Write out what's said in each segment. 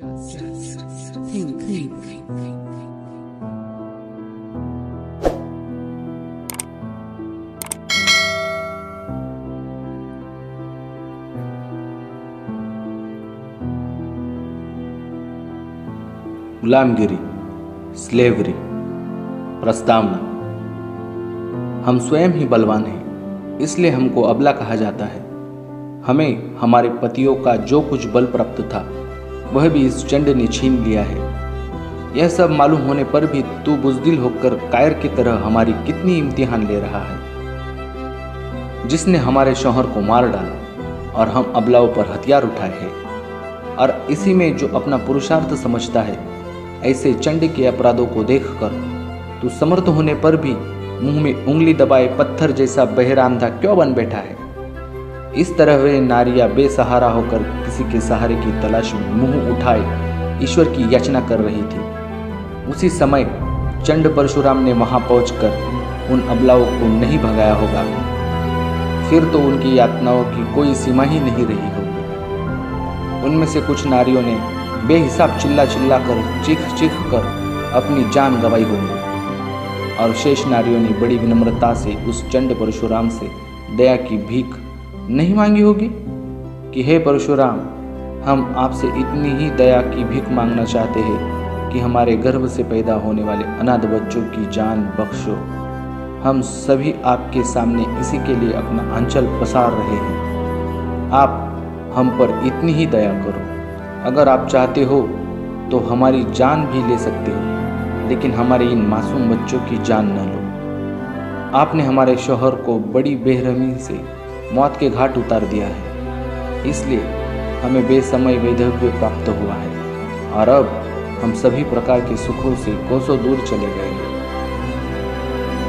Just think. गुलामगिरी, slavery, प्रस्तावना। हम स्वयं ही बलवान हैं, इसलिए हमको अबला कहा जाता है। हमें हमारे पतियों का जो कुछ बल प्राप्त था वह भी इस चंड ने छीन लिया है। यह सब मालूम होने पर भी तू बुज़दिल होकर कायर की तरह हमारी कितनी इम्तिहान ले रहा है। जिसने हमारे शौहर को मार डाला और हम अबलाओं पर हथियार उठाए हैं, और इसी में जो अपना पुरुषार्थ समझता है, ऐसे चंड के अपराधों को देखकर तू समर्थ होने पर भी मुंह में उंगली दबाए पत्थर जैसा बहरांधा क्यों बन बैठा है। इस तरह वे नारियां बेसहारा होकर किसी के सहारे की तलाश में मुंह उठाए ईश्वर की याचना कर रही थी। उसी समय चंड परशुराम ने वहां पहुंचकर उन अबलाओं को नहीं भगाया होगा, फिर तो उनकी यातनाओं की कोई सीमा ही नहीं रही होगी। उनमें से कुछ नारियों ने बेहिसाब चिल्ला चिल्ला कर चीख कर अपनी जान गंवाई होगी, और शेष नारियों ने बड़ी विनम्रता से उस चंड परशुराम से दया की भीख नहीं मांगी होगी कि हे परशुराम, हम आपसे इतनी ही दया की भीख मांगना चाहते हैं कि हमारे गर्भ से पैदा होने वाले अनाथ बच्चों की जान बख्शो। हम सभी आपके सामने इसी के लिए अपना आंचल पसार रहे हैं। आप हम पर इतनी ही दया करो। अगर आप चाहते हो तो हमारी जान भी ले सकते हो, लेकिन हमारे इन मासूम बच्चों की जान न लो। आपने हमारे शौहर को बड़ी बेरहमी से मौत के घाट उतार दिया है, इसलिए हमें बेसमय वैधव्य प्राप्त हुआ है, और अब हम सभी प्रकार के सुखों से कोसों दूर चले गए हैं।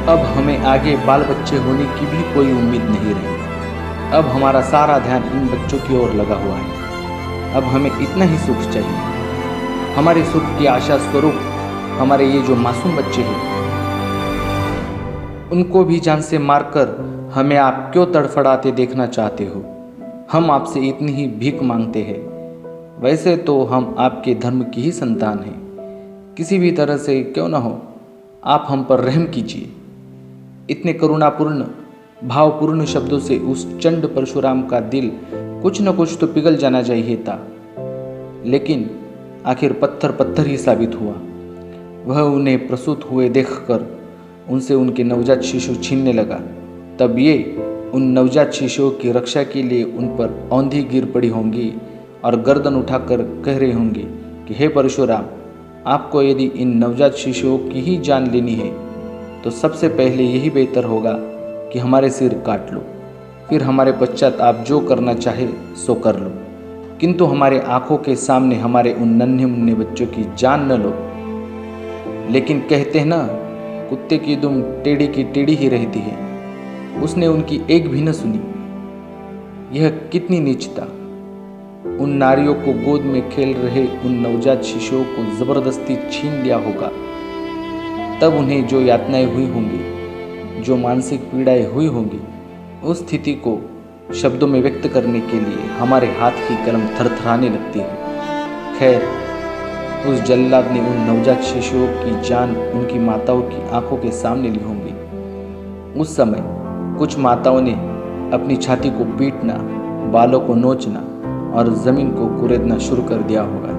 अब हमें आगे बाल बच्चे होने की भी कोई उम्मीद नहीं रही। अब हमारा सारा ध्यान इन बच्चों की ओर लगा हुआ है। अब हमें इतना ही सुख चाहिए। हमारे सुख की आशा स्वरूप हमारे ये जो मासूम बच्चे हैं, उनको भी जान से मारकर हमें आप क्यों तड़फड़ाते देखना चाहते हो। हम आपसे इतनी ही भीख मांगते हैं। वैसे तो हम आपके धर्म की ही संतान हैं। किसी भी तरह से क्यों न हो, आप हम पर रहम कीजिए। इतने करुणापूर्ण भावपूर्ण शब्दों से उस चंड परशुराम का दिल कुछ न कुछ तो पिघल जाना चाहिए था, लेकिन आखिर पत्थर पत्थर ही साबित हुआ। वह उन्हें प्रसूत हुए देखकर उनसे उनके नवजात शिशु छीनने लगा। तब ये उन नवजात शिशुओं की रक्षा के लिए उन पर औंधी गिर पड़ी होंगी और गर्दन उठाकर कह रही होंगी कि हे परशुराम, आपको यदि इन नवजात शिशुओं की ही जान लेनी है तो सबसे पहले यही बेहतर होगा कि हमारे सिर काट लो, फिर हमारे पश्चात आप जो करना चाहे सो कर लो, किंतु हमारे आंखों के सामने हमारे उन नन्हे मुन्ने बच्चों की जान न लो। लेकिन कहते हैं ना, कुत्ते की दुम टेढ़ी की टेढ़ी ही रहती है। उसने उनकी एक भी न सुनी। यह कितनी नीचता। उन नारियों को गोद में खेल रहे उन नवजात शिशुओं को जबरदस्ती छीन लिया होगा। तब उन्हें जो यातनाएं हुई होंगी, जो मानसिक पीड़ाएं हुई होंगी, उस स्थिति को शब्दों में व्यक्त करने के लिए हमारे हाथ की कलम थरथराने लगती है। खैर, उस जल्लाद ने उन नवजात शिशुओं की जान उनकी माताओं की आंखों के सामने ली होंगी। उस समय कुछ माताओं ने अपनी छाती को पीटना, बालों को नोचना और जमीन को कुरेदना शुरू कर दिया होगा।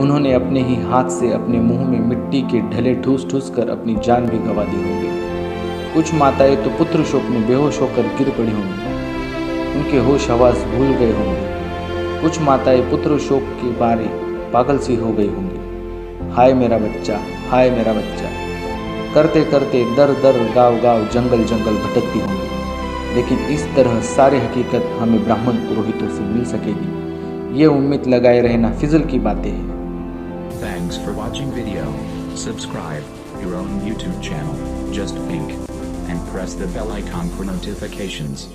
उन्होंने अपने ही हाथ से अपने मुंह में मिट्टी के ढले ठूस ठूस कर अपनी जान भी गंवा दी होंगी। कुछ माताएं तो पुत्र शोक में बेहोश होकर गिर पड़ी होंगी, उनके होश हवास भूल गए होंगे। कुछ माताएं पुत्र शोक के बारे पागल सी हो गई होंगी। हाय मेरा बच्चा, हाय मेरा बच्चा करते करते दर दर गाँव गाँव जंगल जंगल भटकती होंगी। लेकिन इस तरह सारी हकीकत हमें ब्राह्मण पुरोहितों से मिल सकेगी, ये उम्मीद लगाए रहना फिजल की बातें हैं। Thanks for watching video. Subscribe your own YouTube channel, Just Think, and press the bell icon for notifications.